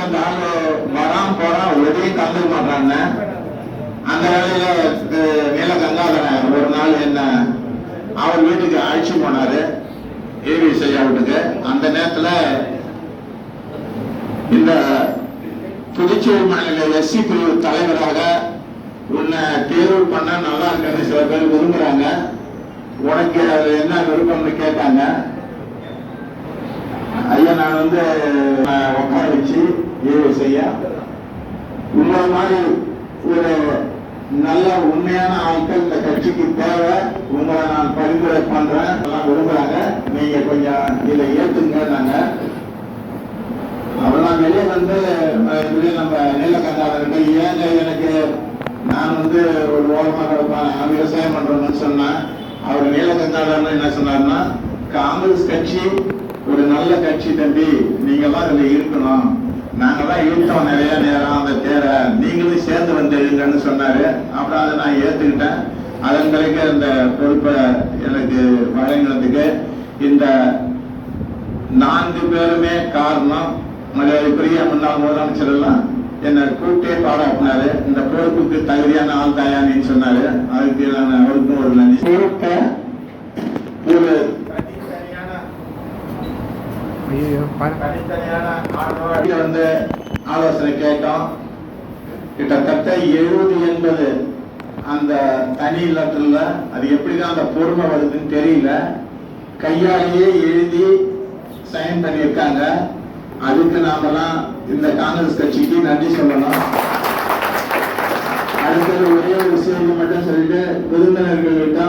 அந்த ஆள் வரான் போறான் உதவியும் கலந்துக்க மாட்டாங்க. அந்த வேலையில நீல கங்காதரன் ஒரு நாள் என்ன அவர் வீட்டுக்கு அழைச்சி போனாரு, ஏவி செய்யா வீட்டுக்கு. அந்த நேரத்துல இந்த புதுச்சேரி மாநில எஸ்சி பிரிவு தலைவராக உன்னை தேர்வு பண்ண நல்லா இருக்குன்னு சில பேர் விரும்புறாங்க, உனக்கு அது என்ன விருப்பம்னு கேட்டாங்க. ஐயா நான் உட்கார வச்சு ஏவி செய்ய உங்களை மாதிரி ஒரு நல்ல உண்மையான ஆட்கள் இந்த கட்சிக்கு தேவை, உங்களை நான் பரிந்துரை பண்றேன் விரும்புறாங்க, நீங்க கொஞ்சம் இதை ஏத்துங்க. அவெல்லாம் வெளியே நம்ம நீலகண்டாவிட்ட ஏங்க எனக்கு நான் ஒரு ஓரமாக இருப்பேன், விவசாயம் பண்றேன்னு சொன்னேன். அவர் நீலகண்டாவில என்ன சொன்னார்னா, காங்கிரஸ் கட்சி ஒரு நல்ல கட்சி தம்பி, நீங்க எல்லாம் இதுல இருக்கணும், நாங்கெல்லாம் இழுத்தோம் நிறைய நேரம் அந்த தேரை, நீங்களும் சேர்ந்து வந்துடுங்கன்னு சொன்னாரு. அப்புறம் அதை நான் ஏத்துக்கிட்டேன். அதன் பிறகு அந்த பொறுப்பை எனக்கு வழங்கினதுக்கு இந்த 4 பேருமே காரணம். மரியாதைக்குரிய முன்னாள் முதலமைச்சர் எல்லாம் என்னை கூட்டே பாராட்டினாரு, இந்த பொறுப்புக்கு தகுதியான ஆள் தாயான்னு சொன்னாரு. அதுக்கு நான் அவருக்கும் ஒரு நன்றி. பொறுப்பை ஒரு ஆலோசனை கேட்டோம். கிட்டத்தட்ட 70-80 அந்த தனி இல்லத்துல அது எப்படிதான் அந்த பொறுமை வருதுன்னு தெரியல, கையாலேயே எழுதி சைன் பண்ணியிருக்காங்க. அதுக்கு நாமெல்லாம் இந்த காங்கிரஸ் கட்சிக்கு நன்றி சொல்லணும். அடுத்தது ஒரே ஒரு செய்தி மட்டும் சொல்லிட்டு விருந்தினர்கள்கிட்ட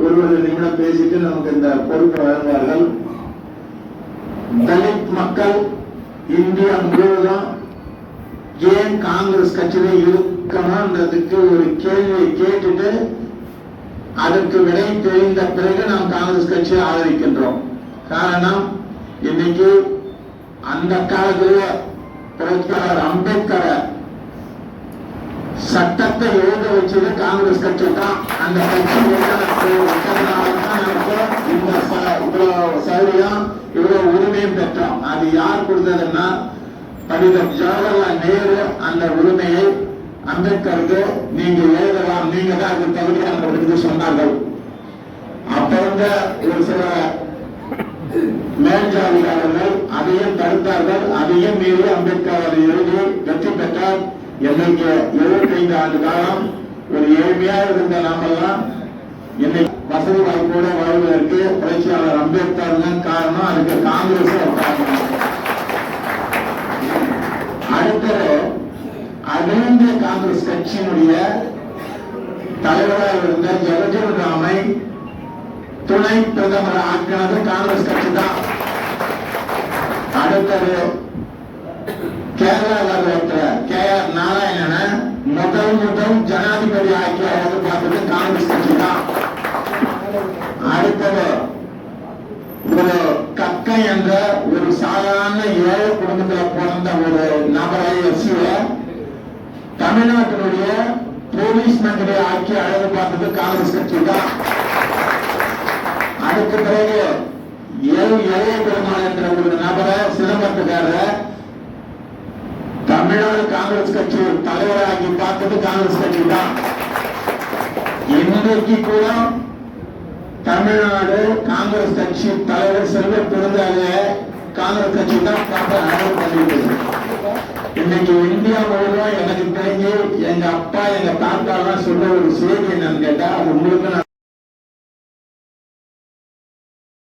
ஒரு நிமிடம் பேசிட்டு நமக்கு இந்த பொறுப்பை வழங்குவார்கள். தலித் மக்கள் இந்தியா முழுவதும் ஏன் காங்கிரஸ் கட்சியில இருக்கணும்ன்றதுக்கு ஒரு கேள்வியை கேட்டுட்டு அதற்கு விடை தெரிந்த பிறகு நாம் காங்கிரஸ் கட்சியை ஆதரிக்கின்றோம். காரணம், இன்னைக்கு அந்த காலத்திலே புரட்சியாளர் அம்பேத்கரை சட்டத்தை எழுத வச்சது காங்கிரஸ் கட்சி தான். அந்த கட்சி இந்த இவ்வளவு சௌரியம் இவ்வளவு உரிமையும் பெற்றோம். அது யார் கொடுத்ததுன்னா பண்டிதர் ஜவஹர்லால் நேரு அந்த உரிமையை அம்பேத்கருக்கு நீங்க எழுதலாம், நீங்க தான் அதுக்கு தகுதியானவர்களுக்கு சொன்னார்கள். அப்ப ஒரு சில மேல்ஜாதிகாரர்கள் அதையும் தடுத்தார்கள். அதையும் மீறி அம்பேத்கர் அதை எழுதி வெற்றி பெற்றார். இன்னைக்கு 75 ஆண்டு காலம் ஒரு ஏழ்மையா இருந்த நாமெல்லாம் இன்னைக்கு வசதி வாய்ப்போட வாழ்வதற்கு புரட்சியாளர் அம்பேத்கர் தான் காரணம். அதுக்கு காங்கிரஸ் காரணம். அடுத்தது அகில காங்கிரஸ் கட்சியினுடைய தலைவராக இருந்த ஜவஹர்லால் ராமை துணை பிரதமர் ஆக்கினது காங்கிரஸ் கட்சி தான். அடுத்தது கேரளாவில் இருக்கிற KR நாராயணனை முதல் ஜனாதிபதி ஆக்கி பார்த்தது காங்கிரஸ் கட்சி தான். அடுத்தது ஒரு கக்கை என்ற ஒரு சாதாரண ஏழை குடும்பத்தில் பிறந்த ஒரு நபரை தமிழ்நாட்டினுடைய போலீஸ் மந்திரி ஆக்கி அழகு பார்த்தது காங்கிரஸ் கட்சி தான். அதுக்கு பிறகு இளைய பெருமாள் என்ற ஒரு நபரை சிதம்பரத்துக்காரர் தமிழ்நாடு காங்கிரஸ் கட்சி தலைவராகி பார்த்தது காங்கிரஸ் கட்சி தான். இன்றைக்கு கூட தமிழ்நாடு காங்கிரஸ் கட்சி தலைவர் செல்வ பெருந்தாலே காங்கிரஸ் கட்சி தான் அழைப்பு பண்ணிட்டு. இன்னைக்கு இந்தியா முழுவதும் எனக்கு தெரிஞ்சு எங்க அப்பா எங்க தாத்தா எல்லாம் சொல்ற ஒரு செய்தி என்னன்னு கேட்டா, அது உங்களுக்கு நான்